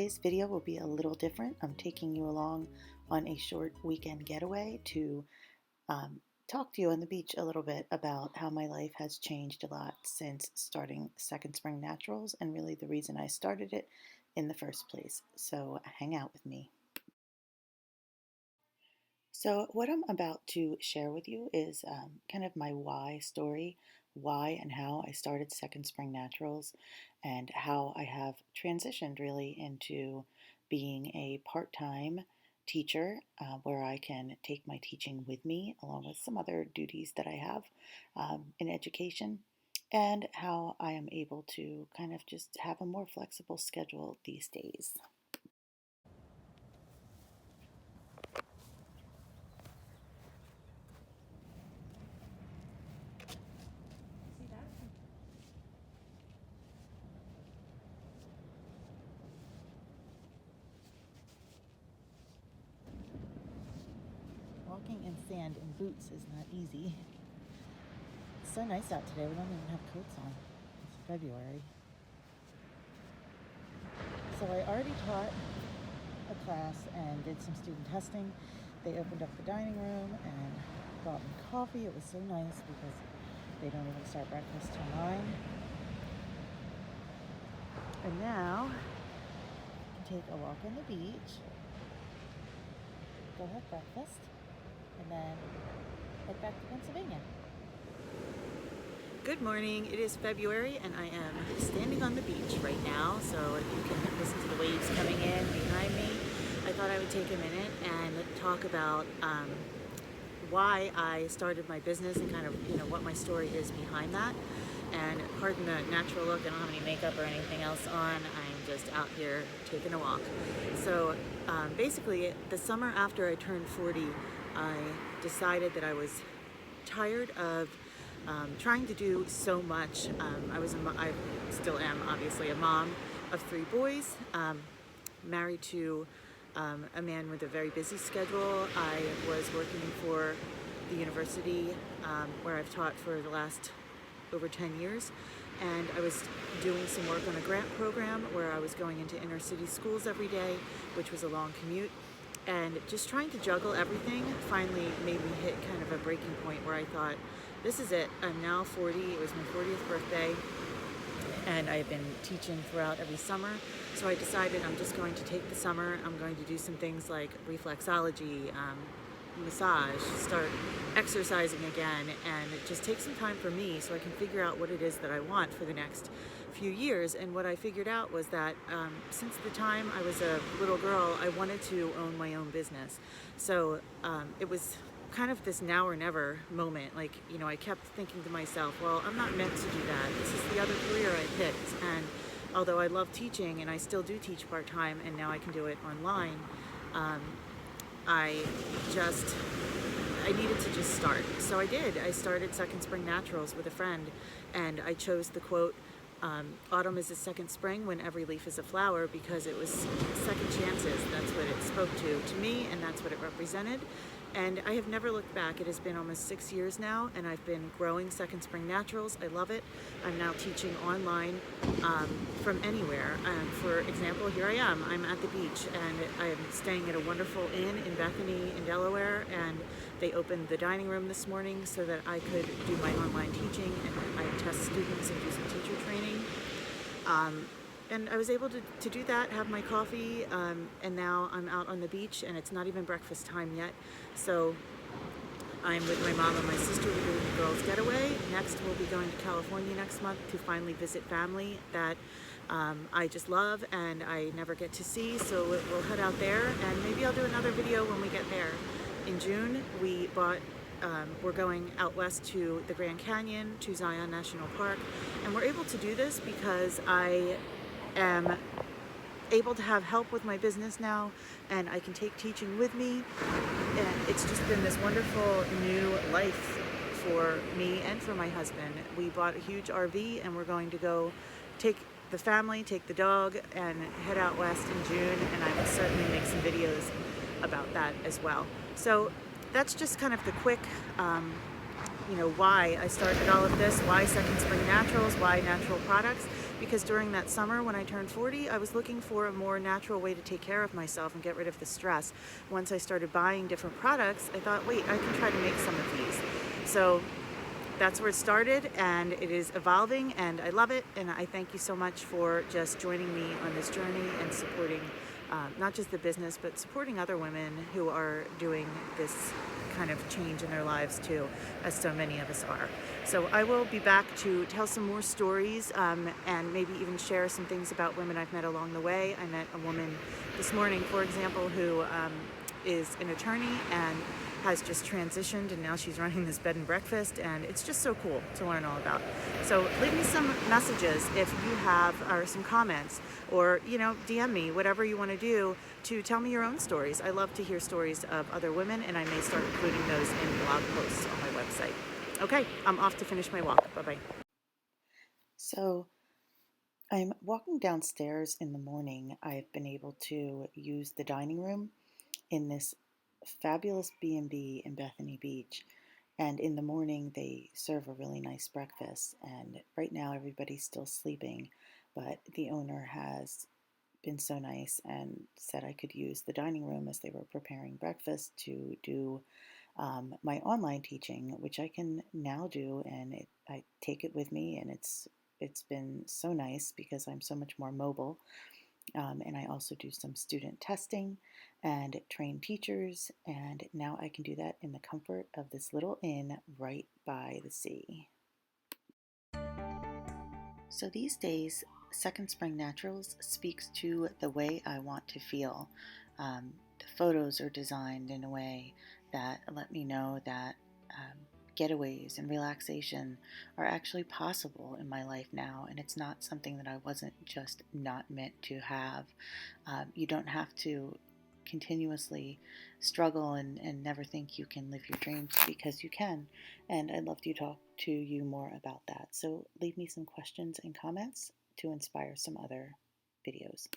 Today's video will be a little different. I'm taking you along on a short weekend getaway to talk to you on the beach a little bit about how my life has changed a lot since starting Second Spring Naturals, and really the reason I started it in the first place. So hang out with me. So what I'm about to share with you is kind of my why story, why and how I started Second Spring Naturals, and how I have transitioned really into being a part-time teacher where I can take my teaching with me along with some other duties that I have in education, and how I am able to kind of just have a more flexible schedule these days. Walking in sand in boots is not easy. It's so nice out today. We don't even have coats on. It's February. So I already taught a class and did some student testing. They opened up the dining room and brought me coffee. It was so nice because they don't even start breakfast till 9. And now I can take a walk on the beach, go have breakfast, and then head back to Pennsylvania. Good morning. It is February and I am standing on the beach right now, so you can listen to the waves coming in behind me. I thought I would take a minute and talk about why I started my business and kind of what my story is behind that. And pardon the natural look, I don't have any makeup or anything else on. I'm just out here taking a walk. So basically the summer after I turned 40, I decided that I was tired of trying to do so much. I still am obviously a mom of 3 boys, married to a man with a very busy schedule. I was working for the university where I've taught for the last over 10 years, and I was doing some work on a grant program where I was going into inner city schools every day, which was a long commute. And just trying to juggle everything finally made me hit kind of a breaking point where I thought, this is it. I'm now 40. It was my 40th birthday, and I've been teaching throughout every summer. So I decided I'm just going to take the summer. I'm going to do some things like reflexology, massage, start exercising again, and just take some time for me so I can figure out what it is that I want for the next few years. And what I figured out was that since the time I was a little girl, I wanted to own my own business. So it was kind of this now or never moment. Like, I kept thinking to myself, well, I'm not meant to do that. This is the other career I picked. And although I love teaching, and I still do teach part-time, and now I can do it online, I needed to just start. So I did. I started Second Spring Naturals with a friend, and I chose the quote, autumn is a second spring when every leaf is a flower, because it was second chances. That's what it spoke to me, and that's what it represented. And I have never looked back. It has been almost 6 years now, and I've been growing Second Spring Naturals. I love it. I'm now teaching online from anywhere. For example, here I am. I'm at the beach, and I'm staying at a wonderful inn in Bethany in Delaware, and they opened the dining room this morning so that I could do my online teaching, and I test students and do some teacher training. And I was able to do that, have my coffee, and now I'm out on the beach, and it's not even breakfast time yet. So I'm with my mom and my sister. We're doing the girls' getaway. Next, we'll be going to California next month to finally visit family that I just love and I never get to see. So we'll head out there, and maybe I'll do another video when we get there. In June, we're going out west to the Grand Canyon, to Zion National Park, and we're able to do this because I am able to have help with my business now, and I can take teaching with me, and it's just been this wonderful new life for me and for my husband. We bought a huge RV, and we're going to go take the family, take the dog, and head out west in June, and I will certainly make some videos about that as well. So that's just kind of the quick why I started all of this, why Second Spring Naturals, why natural products. Because during that summer when I turned 40, I was looking for a more natural way to take care of myself and get rid of the stress. Once I started buying different products, I thought, wait, I can try to make some of these. So that's where it started, and it is evolving, and I love it. And I thank you so much for just joining me on this journey and supporting not just the business, but supporting other women who are doing this kind of change in their lives too, as so many of us are. So I will be back to tell some more stories and maybe even share some things about women I've met along the way. I met a woman this morning, for example, who is an attorney and has just transitioned, and now she's running this bed and breakfast, and it's just so cool to learn all about. So leave me some messages if you have, or some comments, or DM me, whatever you want to do, to tell me your own stories. I love to hear stories of other women, and I may start including those in blog posts on my website. Okay, I'm off to finish my walk. Bye-bye. So I'm walking downstairs in the morning. I've been able to use the dining room in this fabulous B&B in Bethany Beach, and in the morning they serve a really nice breakfast. And right now everybody's still sleeping, but the owner has been so nice and said I could use the dining room as they were preparing breakfast to do my online teaching, which I can now do, and I take it with me, and it's been so nice because I'm so much more mobile. And I also do some student testing and train teachers, and now I can do that in the comfort of this little inn right by the sea. So these days, Second Spring Naturals speaks to the way I want to feel. The photos are designed in a way that let me know that getaways and relaxation are actually possible in my life now, and it's not something that I wasn't just not meant to have. You don't have to continuously struggle and never think you can live your dreams, because you can. And I'd love to talk to you more about that. So leave me some questions and comments to inspire some other videos.